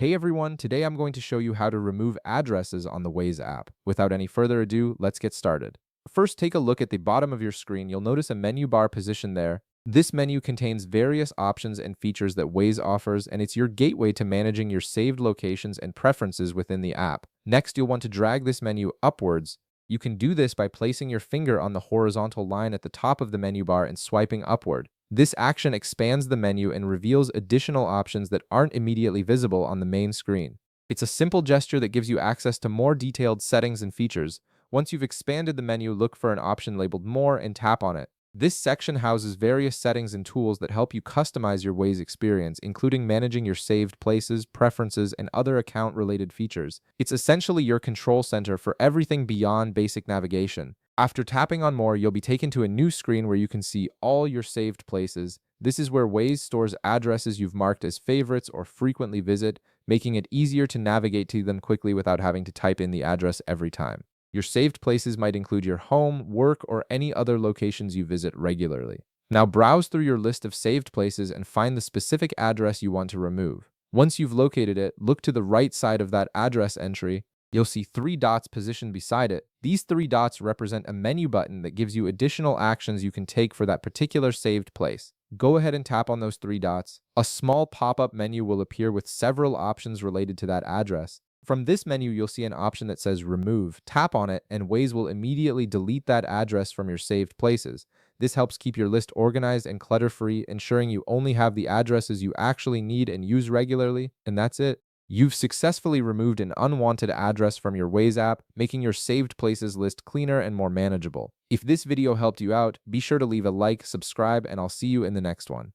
Hey everyone, today I'm going to show you how to remove addresses on the Waze app. Without any further ado, let's get started. First, take a look at the bottom of your screen. You'll notice a menu bar positioned there. This menu contains various options and features that Waze offers, and it's your gateway to managing your saved locations and preferences within the app. Next, you'll want to drag this menu upwards. You can do this by placing your finger on the horizontal line at the top of the menu bar and swiping upward. This action expands the menu and reveals additional options that aren't immediately visible on the main screen. It's a simple gesture that gives you access to more detailed settings and features. Once you've expanded the menu, look for an option labeled More and tap on it. This section houses various settings and tools that help you customize your Waze experience, including managing your saved places, preferences, and other account-related features. It's essentially your control center for everything beyond basic navigation. After tapping on More, you'll be taken to a new screen where you can see all your saved places. This is where Waze stores addresses you've marked as favorites or frequently visit, making it easier to navigate to them quickly without having to type in the address every time. Your saved places might include your home, work, or any other locations you visit regularly. Now browse through your list of saved places and find the specific address you want to remove. Once you've located it, look to the right side of that address entry. You'll see three dots positioned beside it. These three dots represent a menu button that gives you additional actions you can take for that particular saved place. Go ahead and tap on those three dots. A small pop-up menu will appear with several options related to that address. From this menu, you'll see an option that says Remove. Tap on it, and Waze will immediately delete that address from your saved places. This helps keep your list organized and clutter-free, ensuring you only have the addresses you actually need and use regularly, and that's it. You've successfully removed an unwanted address from your Waze app, making your saved places list cleaner and more manageable. If this video helped you out, be sure to leave a like, subscribe, and I'll see you in the next one.